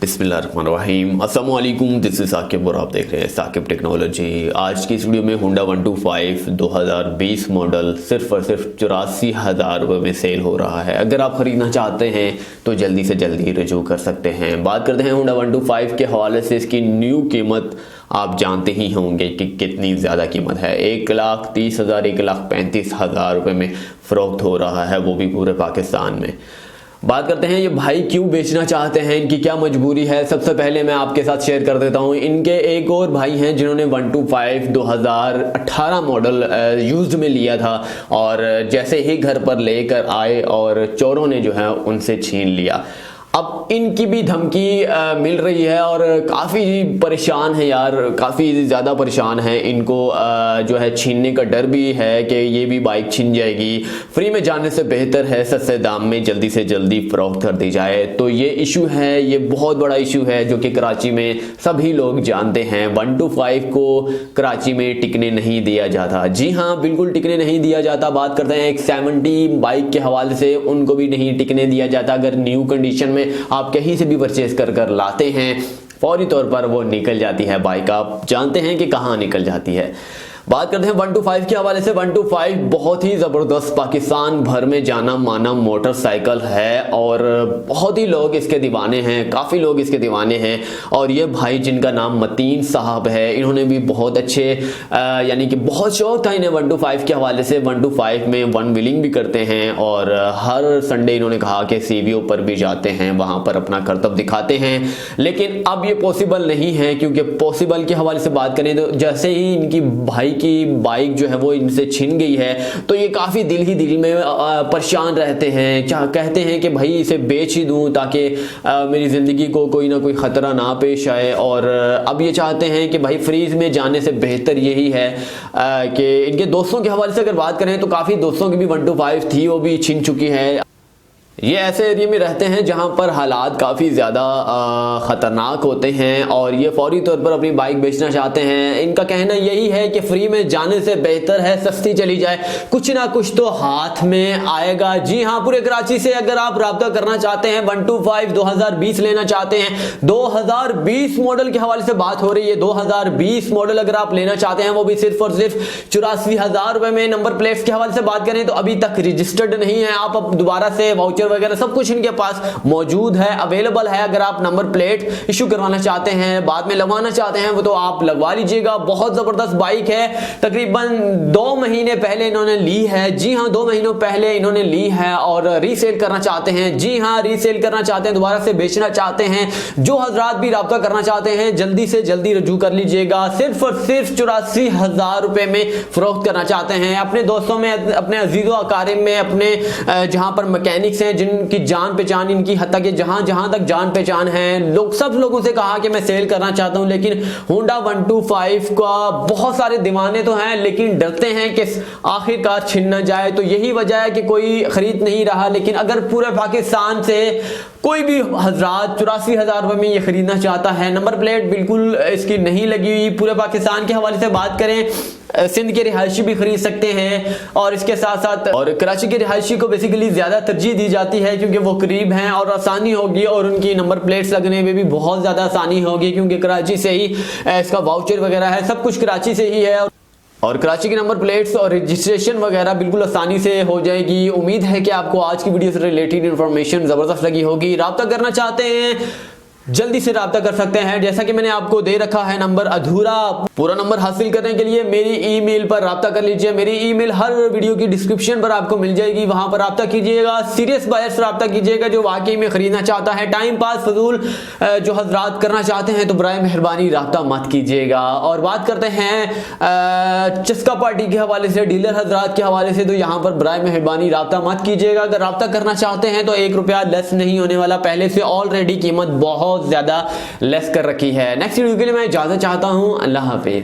बिस्मिल्लाहिर्रहमानिर्रहीम, अस्सलाम वालेकुम। दिस इज साकिब और आप देख रहे हैं साकिब टेक्नोलॉजी। आज की इस वीडियो में होंडा 125 2020 मॉडल सिर्फ और सिर्फ 84,000 रुपये में सेल हो रहा है। अगर आप ख़रीदना चाहते हैं तो जल्दी से जल्दी रजू कर सकते हैं। बात करते हैं होंडा 125 के हवाले से। इसकी न्यू कीमत आप जानते ही होंगे कि कितनी ज़्यादा कीमत है। 1,30,000 1,35,000 रुपये में फ़रोख्त हो रहा है, वो भी पूरे पाकिस्तान में। बात करते हैं ये भाई क्यों बेचना चाहते हैं, इनकी क्या मजबूरी है। सबसे पहले मैं आपके साथ शेयर कर देता हूँ, इनके एक और भाई हैं जिन्होंने 125 2018 मॉडल यूज्ड में लिया था और जैसे ही घर पर लेकर आए और चोरों ने जो है उनसे छीन लिया। अब इनकी भी धमकी मिल रही है और काफ़ी परेशान है यार, काफ़ी ज़्यादा परेशान है। इनको जो है छीनने का डर भी है कि ये भी बाइक छीन जाएगी। फ्री में जाने से बेहतर है सस्ते दाम में जल्दी से जल्दी फ़रोख्त कर दी जाए। तो ये इशू है, ये बहुत बड़ा इशू है जो कि कराची में सभी लोग जानते हैं। 125 को कराची में टिकने नहीं दिया जाता। जी हाँ, बिल्कुल टिकने नहीं दिया जाता। बात करते हैं एक 70 बाइक के हवाले से, उनको भी नहीं टिकने दिया जाता। अगर न्यू कंडीशन में आप कहीं से भी परचेज कर लाते हैं, फौरी तौर पर वो निकल जाती है बाइक। आप जानते हैं कि कहाँ निकल जाती है। बात करते हैं 125 के हवाले से। 125 बहुत ही ज़बरदस्त पाकिस्तान भर में जाना माना मोटरसाइकिल है और बहुत ही लोग इसके दीवाने हैं, काफ़ी लोग इसके दीवाने हैं। और ये भाई जिनका नाम मतीन साहब है, इन्होंने भी बहुत अच्छे यानी कि बहुत शौक था इन्हें 125 के हवाले से। 125 में वन व्हीलिंग भी करते हैं और हर संडे इन्होंने कहा कि सीवीओ पर भी जाते हैं, वहाँ पर अपना करतब दिखाते हैं। लेकिन अब ये पॉसिबल नहीं है, क्योंकि पॉसिबल के हवाले से बात करें तो जैसे ही इनकी भाई की बाइक जो है वो इनसे छिन गई है तो ये काफ़ी दिल ही दिल में परेशान रहते हैं। क्या कहते हैं कि भाई इसे बेच ही दूं ताकि मेरी ज़िंदगी को कोई ना कोई ख़तरा ना पेश आए। और अब ये चाहते हैं कि भाई फ्रीज में जाने से बेहतर यही है कि इनके दोस्तों के हवाले से अगर बात करें तो काफ़ी दोस्तों की भी 125 थी, वो भी छिन चुकी है। ये ऐसे एरिया में रहते हैं जहां पर हालात काफ़ी ज़्यादा ख़तरनाक होते हैं और ये फौरी तौर पर अपनी बाइक बेचना चाहते हैं। इनका कहना यही है कि फ्री में जाने से बेहतर है सस्ती चली जाए, कुछ ना कुछ तो हाथ में आएगा। जी हाँ, पूरे कराची से अगर आप रब्ता करना चाहते हैं, 125 2020 लेना चाहते हैं, 2020 मॉडल के हवाले से बात हो रही है। 2020 मॉडल अगर आप लेना चाहते हैं, वो भी सिर्फ और सिर्फ 84,000 रुपये में। नंबर प्लेट्स के हवाले से बात करें तो अभी तक रजिस्टर्ड नहीं है। आप अब दोबारा से वाउचर वगैरह सब कुछ इनके पास मौजूद है, अवेलेबल है। अगर आप नंबर प्लेट इशू करवाना चाहते हैं, बाद में लगवाना चाहते हैं, वो तो आप लगवा लीजिएगा। बहुत जबरदस्त बाइक है। तकरीबन 2 महीने पहले इन्होंने ली है। जी हाँ, 2 महीनों पहले इन्होंने ली है और रीसेल करना चाहते हैं। जी हाँ, रीसेल करना चाहते हैं, दोबारा से बेचना चाहते हैं। जो हजरात भी राब्ता करना चाहते हैं जल्दी से जल्दी रजू कर लीजिएगा। सिर्फ और सिर्फ 84,000 रुपए में फरोख्त करना चाहते हैं। अपने दोस्तों में, अपने अजीजों अकारिब में, अपने जहां पर मैकेनिक्स हैं जिनकी जान पहचान इनकी हद तक जहां तक जान पहचान है, लोग सब लोगों से कहा कि मैं सेल करना चाहता हूं। लेकिन होंडा 125 का बहुत सारे दीवाने तो हैं, लेकिन डरते हैं कि आखिरकार छिन ना जाए। तो यही वजह है कि कोई खरीद नहीं रहा। लेकिन अगर पूरे पाकिस्तान से कोई भी हजरात 84,000 रुपये में ये खरीदना चाहता है, नंबर प्लेट बिल्कुल इसकी नहीं लगी हुई। पूरे पाकिस्तान के हवाले से बात करें, सिंध के रिहायशी भी खरीद सकते हैं और इसके साथ साथ और कराची के रिहायशी को बेसिकली ज़्यादा तरजीह दी जाती है क्योंकि वो करीब हैं और आसानी होगी और उनकी नंबर प्लेट्स लगने में भी बहुत ज़्यादा आसानी होगी, क्योंकि कराची से ही इसका वाउचर वगैरह है, सब कुछ कराची से ही है और कराची की नंबर प्लेट्स और रजिस्ट्रेशन वगैरह बिल्कुल आसानी से हो जाएगी। उम्मीद है कि आपको आज की वीडियो से रिलेटेड इन्फॉर्मेशन ज़बरदस्त लगी होगी। राब्ता करना चाहते हैं जल्दी से राब्ता कर सकते हैं। जैसा कि मैंने आपको दे रखा है नंबर अधूरा, पूरा नंबर हासिल करने के लिए मेरी ईमेल पर राब्ता कर लीजिए। मेरी ईमेल हर वीडियो की डिस्क्रिप्शन पर आपको मिल जाएगी, वहां पर राब्ता कीजिएगा। सीरियस बायर्स राब्ता कीजिएगा जो वाकई में खरीदना चाहता है। टाइम पास फजूल जो हजरात करना चाहते हैं तो बराए मेहरबानी राब्ता मत कीजिएगा। और बात करते हैं चस्का पार्टी के हवाले से, डीलर हजरात के हवाले से, तो यहाँ पर बराए मेहरबानी राब्ता मत कीजिएगा। अगर राब्ता करना चाहते हैं तो 1 रुपया लेस नहीं होने वाला, पहले से ऑलरेडी कीमत बहुत ज्यादा लेस कर रखी है। नेक्स्ट वीडियो के लिए मैं इजाजत चाहता हूं। अल्लाह हाफिज।